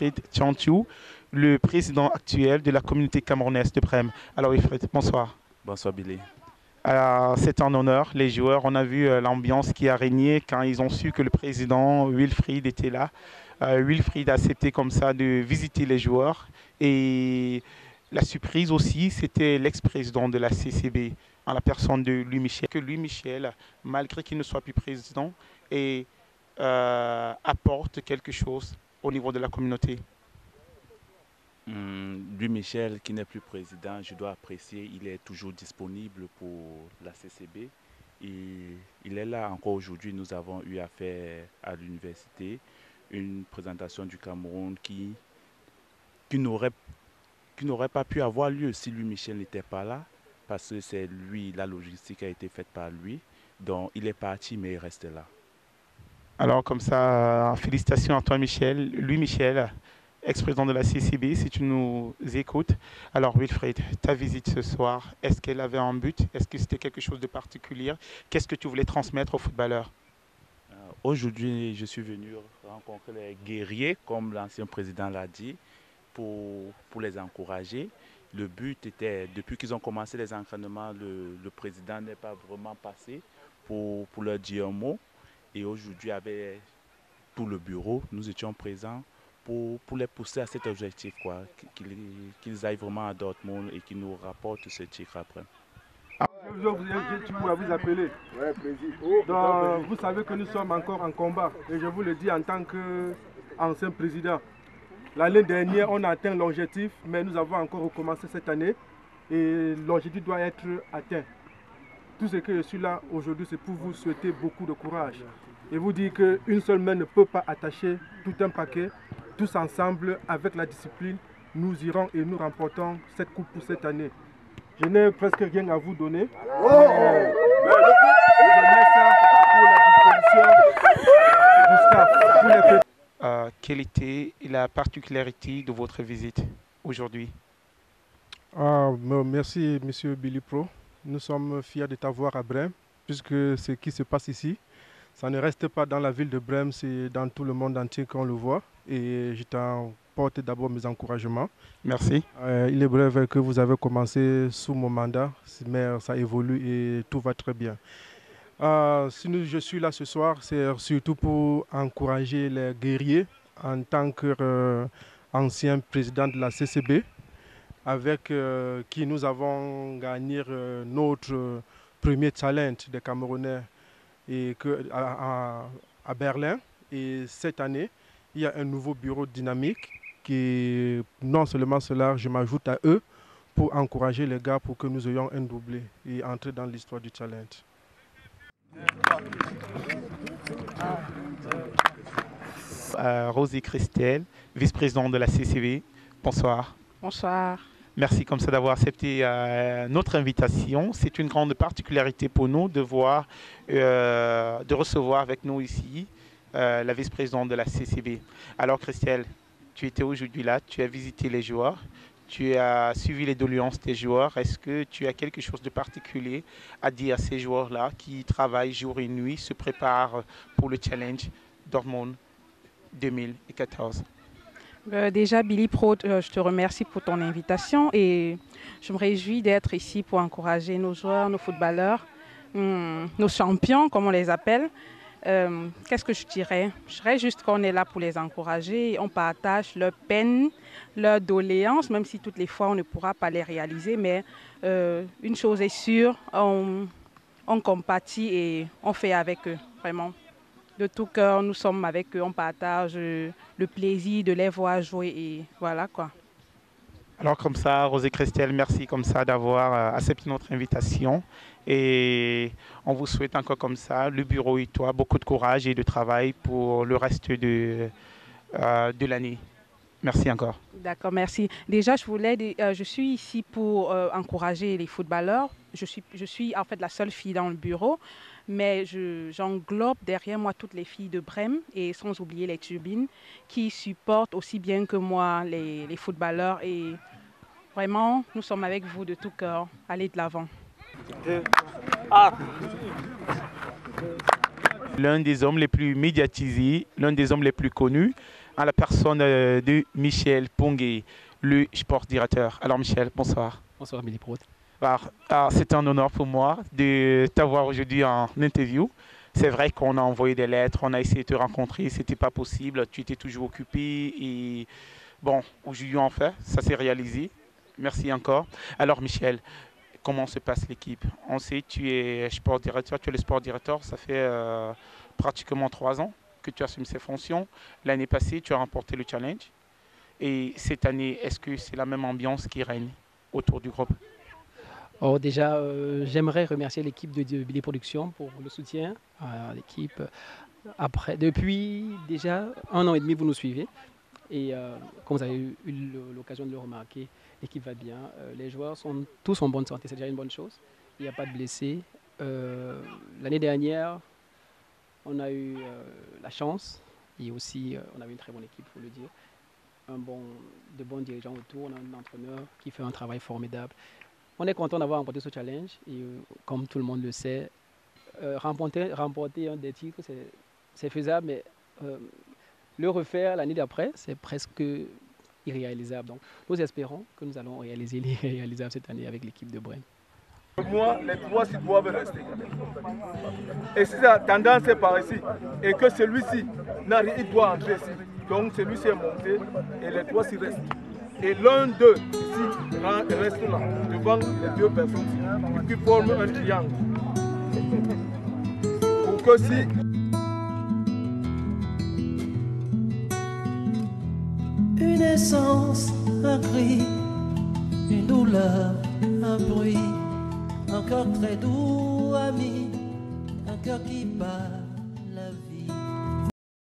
Wilfried Tchantou, le président actuel de la communauté camerounaise de Brême. Alors Wilfried, bonsoir. Bonsoir Billy. Alors, c'est un honneur, les joueurs. On a vu l'ambiance qui a régné quand ils ont su que le président Wilfried était là. Wilfried a accepté comme ça de visiter les joueurs. Et la surprise aussi, c'était l'ex-président de la CCB, en la personne de Louis Michel. Que Louis Michel, malgré qu'il ne soit plus président, apporte quelque chose au niveau de la communauté. Louis Michel, qui n'est plus président, je dois apprécier, il est toujours disponible pour la CCB. Et il est là encore aujourd'hui. Nous avons eu affaire à l'université, une présentation du Cameroun qui n'aurait pas pu avoir lieu si Louis Michel n'était pas là, parce que c'est lui, la logistique a été faite par lui. Donc il est parti, mais il reste là. Alors comme ça, félicitations à toi Michel, Louis Michel, ex-président de la CCB, si tu nous écoutes. Alors Wilfried, ta visite ce soir, est-ce qu'elle avait un but? Est-ce que c'était quelque chose de particulier? Qu'est-ce que tu voulais transmettre aux footballeurs? Aujourd'hui, je suis venu rencontrer les guerriers, comme l'ancien président l'a dit, pour les encourager. Le but était, depuis qu'ils ont commencé les entraînements, le président n'est pas vraiment passé pour leur dire un mot. Et aujourd'hui, avec tout le bureau, nous étions présents pour les pousser à cet objectif, quoi, qu'ils aillent vraiment à Dortmund et qu'ils nous rapportent ce titre après. Tu pourras vous appeler. Donc, vous savez que nous sommes encore en combat. Et je vous le dis en tant qu'ancien président. L'année dernière, on a atteint l'objectif, mais nous avons encore recommencé cette année. Et l'objectif doit être atteint. Tout ce que je suis là aujourd'hui, c'est pour vous souhaiter beaucoup de courage. Et vous dire qu'une seule main ne peut pas attacher tout un paquet. Tous ensemble, avec la discipline, nous irons et nous remportons cette coupe pour cette année. Je n'ai presque rien à vous donner. Je mets ça pour la disposition du staff. Pour les... Quelle était la particularité de votre visite aujourd'hui? Merci, monsieur Billy Pro. Nous sommes fiers de t'avoir à Brême, puisque ce qui se passe ici, ça ne reste pas dans la ville de Brême, c'est dans tout le monde entier qu'on le voit. Et je t'apporte d'abord mes encouragements. Merci. Il est vrai que vous avez commencé sous mon mandat, mais ça évolue et tout va très bien. Si je suis là ce soir, c'est surtout pour encourager les guerriers en tant qu'ancien président de la CCB, avec qui nous avons gagné notre premier challenge des Camerounais à Berlin. Et cette année, il y a un nouveau bureau dynamique qui, non seulement cela, je m'ajoute à eux pour encourager les gars pour que nous ayons un doublé et entrer dans l'histoire du challenge. Rosie Christelle, vice-présidente de la CCB, bonsoir. Bonsoir. Merci comme ça d'avoir accepté notre invitation. C'est une grande particularité pour nous de recevoir avec nous ici la vice-présidente de la CCB. Alors Christelle, tu étais aujourd'hui là, tu as visité les joueurs, tu as suivi les doléances des joueurs. Est-ce que tu as quelque chose de particulier à dire à ces joueurs-là qui travaillent jour et nuit, se préparent pour le challenge Dortmund 2014? Déjà, Billy Pro, je te remercie pour ton invitation et je me réjouis d'être ici pour encourager nos joueurs, nos footballeurs, nos champions, comme on les appelle. Qu'est-ce que je dirais? Je dirais juste qu'on est là pour les encourager, on partage leurs peines, leurs doléances, même si toutes les fois on ne pourra pas les réaliser, mais une chose est sûre, on compatit et on fait avec eux, vraiment. De tout cœur, nous sommes avec eux, on partage le plaisir de les voir jouer et voilà quoi. Alors comme ça, Rosé Christelle, merci comme ça d'avoir accepté notre invitation et on vous souhaite encore comme ça, le bureau et toi, beaucoup de courage et de travail pour le reste de l'année. Merci encore. D'accord, merci. Déjà, je suis ici pour encourager les footballeurs. Je suis en fait la seule fille dans le bureau, mais j'englobe derrière moi toutes les filles de Brême et sans oublier les turbines qui supportent aussi bien que moi les footballeurs. Et vraiment, nous sommes avec vous de tout cœur. Allez de l'avant. L'un des hommes les plus médiatisés, l'un des hommes les plus connus, en la personne de Michel Pongué, le sport directeur. Alors Michel, bonsoir. Bonsoir Billy Prot. C'est un honneur pour moi de t'avoir aujourd'hui en interview. C'est vrai qu'on a envoyé des lettres, on a essayé de te rencontrer, ce n'était pas possible, tu étais toujours occupé et bon, aujourd'hui en fait, ça s'est réalisé. Merci encore. Alors Michel, comment se passe l'équipe? On sait que tu es sport directeur, tu es le sport directeur, ça fait pratiquement 3 ans que tu assumes ces fonctions. L'année passée, tu as remporté le challenge. Et cette année, est-ce que c'est la même ambiance qui règne autour du groupe? Oh, déjà, j'aimerais remercier l'équipe de Billy Productions pour le soutien à l'équipe. Depuis déjà 1 an et demi, vous nous suivez. Et comme vous avez eu l'occasion de le remarquer, l'équipe va bien. Les joueurs sont tous en bonne santé, c'est déjà une bonne chose. Il n'y a pas de blessés. L'année dernière, on a eu la chance et aussi on avait une très bonne équipe, il faut le dire. De bons dirigeants autour, on a un entraîneur qui fait un travail formidable. On est content d'avoir remporté ce challenge et comme tout le monde le sait, remporter un des titres, c'est faisable, mais le refaire l'année d'après, c'est presque irréalisable. Donc nous espérons que nous allons réaliser l'irréalisable cette année avec l'équipe de Brenne. Pour moi, les 3 s'ils doivent rester. Et si la tendance est par ici, et que celui-ci, il doit entrer ici. Donc celui-ci est monté et les 3 s'y restent. Et l'un d'eux ici reste là, devant les 2 personnes et puis forme un triangle. Pour que si... Une essence, un cri, une douleur, un bruit, un cœur très doux, ami, un cœur qui bat la vie.